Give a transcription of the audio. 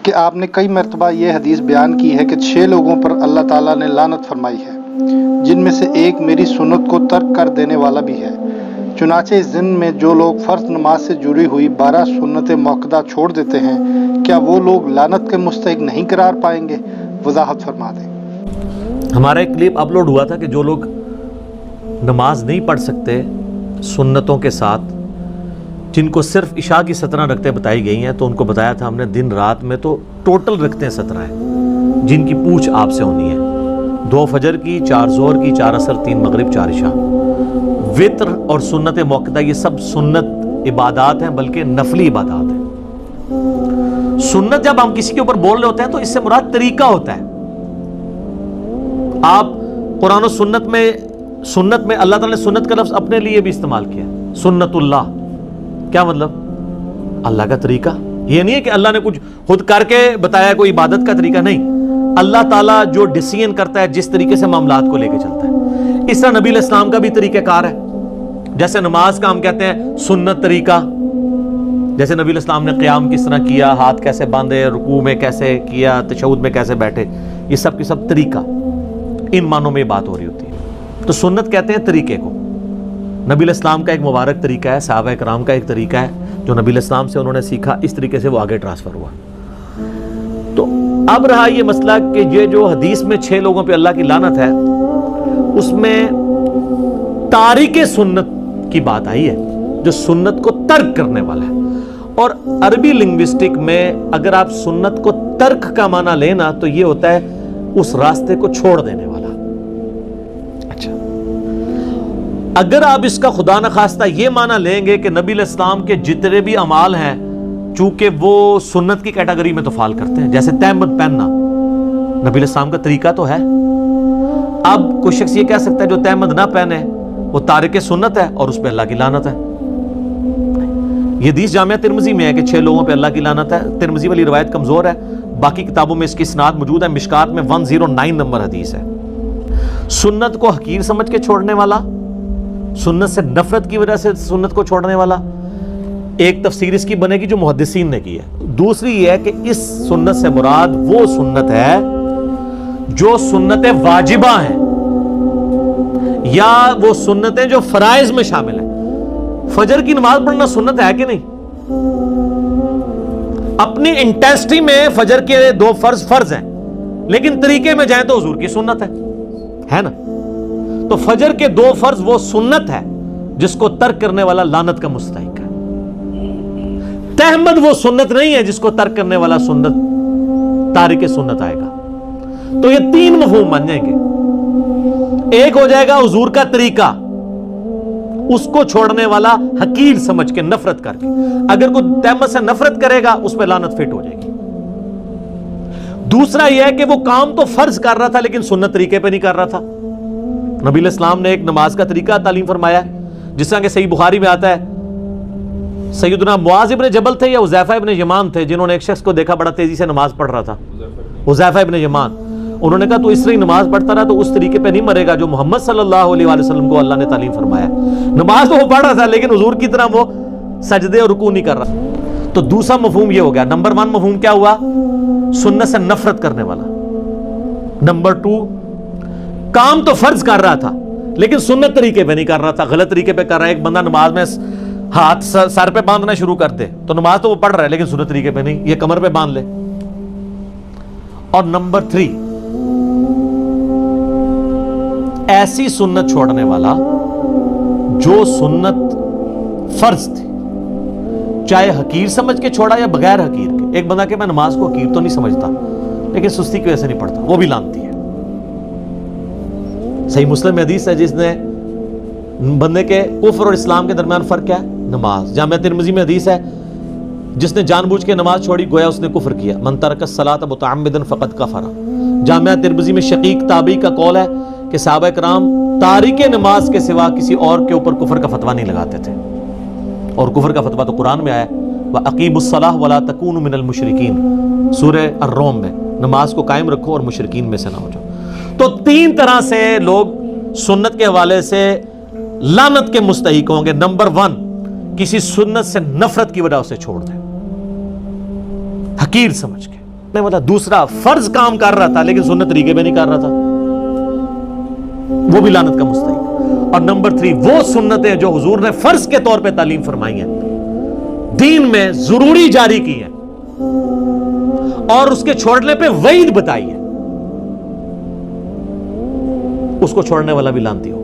کہ آپ نے کئی مرتبہ یہ حدیث بیان کی ہے کہ 6 لوگوں پر اللہ تعالیٰ نے لعنت فرمائی ہے، جن میں سے ایک میری سنت کو ترک کر دینے والا بھی ہے۔ چنانچہ اس دن میں جو لوگ فرض نماز سے جڑی ہوئی 12 سنت موقدہ چھوڑ دیتے ہیں، کیا وہ لوگ لعنت کے مستحق نہیں قرار پائیں گے؟ وضاحت فرما دیں۔ ہمارا ایک کلپ اپلوڈ ہوا تھا کہ جو لوگ نماز نہیں پڑھ سکتے سنتوں کے ساتھ، جن کو صرف عشاء کی 17 رکعتیں بتائی گئی ہیں، تو ان کو بتایا تھا ہم نے دن رات میں تو ٹوٹل رکعتیں 17 ہیں، جن کی پوچھ آپ سے ہونی ہے، 2 فجر کی، 4 ظہر کی، 4 عصر، 3 مغرب، 4 عشاء۔ وطر اور سنت موقدہ یہ سب سنت عبادات ہیں، بلکہ نفلی عبادات ہیں۔ سنت جب ہم کسی کے اوپر بول رہے ہوتے ہیں تو اس سے مراد طریقہ ہوتا ہے۔ آپ قرآن و سنت میں اللہ تعالیٰ نے سنت کا لفظ اپنے لیے بھی استعمال کیا، سنت اللہ، کیا مطلب؟ اللہ کا طریقہ۔ یہ نہیں ہے کہ اللہ نے کچھ خود کر کے بتایا کوئی عبادت کا طریقہ، نہیں، اللہ تعالیٰ جو ڈیسیژن کرتا ہے، جس طریقے سے معاملات کو لے کے چلتا ہے، اس طرح نبی علیہ السلام کا بھی طریقہ کار ہے۔ جیسے نماز کا ہم کہتے ہیں سنت طریقہ، جیسے نبی علیہ السلام نے قیام کس طرح کیا، ہاتھ کیسے باندھے، رکوع میں کیسے کیا، تشہد میں کیسے بیٹھے، یہ سب کی سب طریقہ، ان معنوں میں بات ہو رہی ہوتی ہے۔ تو سنت کہتے ہیں طریقے کو۔ نبی علیہ السلام کا ایک مبارک طریقہ ہے، صحابہ کرام کا ایک طریقہ ہے جو نبی علیہ السلام سے انہوں نے سیکھا، اس طریقے سے وہ آگے ٹرانسفر ہوا۔ تو اب رہا یہ مسئلہ کہ یہ جو حدیث میں 6 لوگوں پہ اللہ کی لعنت ہے، اس میں تارک سنت کی بات آئی ہے، جو سنت کو ترک کرنے والا ہے۔ اور عربی لنگوسٹک میں اگر آپ سنت کو ترک کا معنی لینا تو یہ ہوتا ہے اس راستے کو چھوڑ دینے والا۔ اچھا، اگر آپ اس کا خدا نخواستہ یہ معنی لیں گے کہ نبی علیہ السلام کے جتنے بھی اعمال ہیں، چونکہ وہ سنت کی کیٹیگری میں تو فال کرتے ہیں، جیسے تہمت پہننا نبی علیہ السلام کا طریقہ تو ہے۔ اب کوئی شخص یہ کہہ سکتا ہے جو تہمت نہ پہنے وہ تارک سنت ہے اور اس پہ اللہ کی لعنت ہے۔ یہ حدیث جامعہ ترمذی میں ہے کہ 6 لوگوں پہ اللہ کی لعنت ہے۔ ترمذی والی روایت کمزور ہے، باقی کتابوں میں اس کی اسناد موجود ہے۔ مشکات میں 109 نمبر حدیث ہے۔ سنت کو حقیر سمجھ کے چھوڑنے والا، سنت سے نفرت کی وجہ سے سنت کو چھوڑنے والا، ایک تفسیر اس کی بنے گی جو محدثین نے کی ہے۔ دوسری یہ ہے کہ اس سنت سے مراد وہ سنت ہے جو سنت واجبہ ہیں، یا وہ سنتیں جو فرائض میں شامل ہیں۔ فجر کی نماز پڑھنا سنت ہے کہ نہیں؟ اپنی انٹینسٹی میں فجر کے 2 فرض ہیں، لیکن طریقے میں جائیں تو حضور کی سنت ہے نا؟ تو فجر کے 2 فرض وہ سنت ہے جس کو ترک کرنے والا لعنت کا مستحق ہے۔ تہمت وہ سنت نہیں ہے جس کو ترک کرنے والا سنت تارک سنت آئے گا۔ تو یہ 3 مفہوم بن جائیں گے۔ ایک ہو جائے گا حضور کا طریقہ، اس کو چھوڑنے والا حقیر سمجھ کے، نفرت کر کے۔ اگر کوئی تہمت سے نفرت کرے گا اس پہ لعنت فٹ ہو جائے گی۔ دوسرا یہ ہے کہ وہ کام تو فرض کر رہا تھا لیکن سنت طریقے پہ نہیں کر رہا تھا۔ نبی علیہ السلام نے ایک نماز کا طریقہ تعلیم فرمایا ہے، جس طرح کہ صحیح بخاری میں آتا ہے، سیدنا معاذ ابن جبل تھے یا حذیفہ ابن یمان تھے، جنہوں نے ایک شخص کو دیکھا بڑا تیزی سے نماز پڑھ رہا تھا، حذیفہ ابن یمان۔ انہوں نے کہا تو اس طرح نماز پڑھتا رہا تو اس طریقے پہ نہیں مرے گا جو محمد صلی اللہ علیہ وآلہ وسلم کو اللہ نے تعلیم فرمایا۔ نماز تو وہ پڑھ رہا تھا لیکن حضور کی طرح وہ سجدے اور رکوع نہیں کر رہا۔ تو دوسرا مفہوم یہ ہو گیا۔ نمبر 1 مفہوم کیا ہوا؟ سنت سے نفرت کرنے والا۔ نمبر 2، کام تو فرض کر رہا تھا لیکن سنت طریقے پہ نہیں کر رہا تھا، غلط طریقے پہ کر رہا ہے۔ ایک بندہ نماز میں ہاتھ سر پہ باندھنا شروع کر دے تو نماز تو وہ پڑھ رہا ہے لیکن سنت طریقے پہ نہیں، یہ کمر پہ باندھ لے۔ اور نمبر 3، ایسی سنت چھوڑنے والا جو سنت فرض تھی، چاہے حقیر سمجھ کے چھوڑا یا بغیر حقیر کے۔ ایک بندہ کہ میں نماز کو حقیر تو نہیں سمجھتا لیکن سستی کی وجہ سے نہیں پڑھتا، وہ بھی لعنتی ہے۔ صحیح مسلم میں حدیث ہے جس نے بندے کے کفر اور اسلام کے درمیان فرق کیا ہے؟ نماز۔ جامعہ ترمذی میں حدیث ہے، جس نے جان بوجھ کے نماز چھوڑی گویا اس نے کفر کیا، من ترک الصلاۃ متعمدا فقد کفر۔ جامعہ ترمذی میں شقیق تابعی کا قول ہے کہ صحابہ کرام تارک نماز کے سوا کسی اور کے اوپر کفر کا فتویٰ نہیں لگاتے تھے، اور کفر کا فتویٰ تو قرآن میں آیا ہے، وَأَقِیمُوا الصَّلَاةَ وَلَا تَكُونُوا مِنَ الْمُشْرِکِينَ، سورہ الروم میں، نماز کو قائم رکھو اور مشرکین میں سے نہ ہو جاؤ۔ تو 3 طرح سے لوگ سنت کے حوالے سے لعنت کے مستحق ہوں گے۔ نمبر 1، کسی سنت سے نفرت کی وجہ سے چھوڑ دیں، حقیر سمجھ کے۔ والا دوسرا فرض کام کر رہا تھا لیکن سنت طریقے پہ نہیں کر رہا تھا، وہ بھی لعنت کا مستحق۔ اور نمبر 3 وہ سنتیں جو حضور نے فرض کے طور پہ تعلیم فرمائی ہیں، دین میں ضروری جاری کی ہیں اور اس کے چھوڑنے پہ وعید بتائی ہے، اس کو چھوڑنے والا بھی لعنتی ہو۔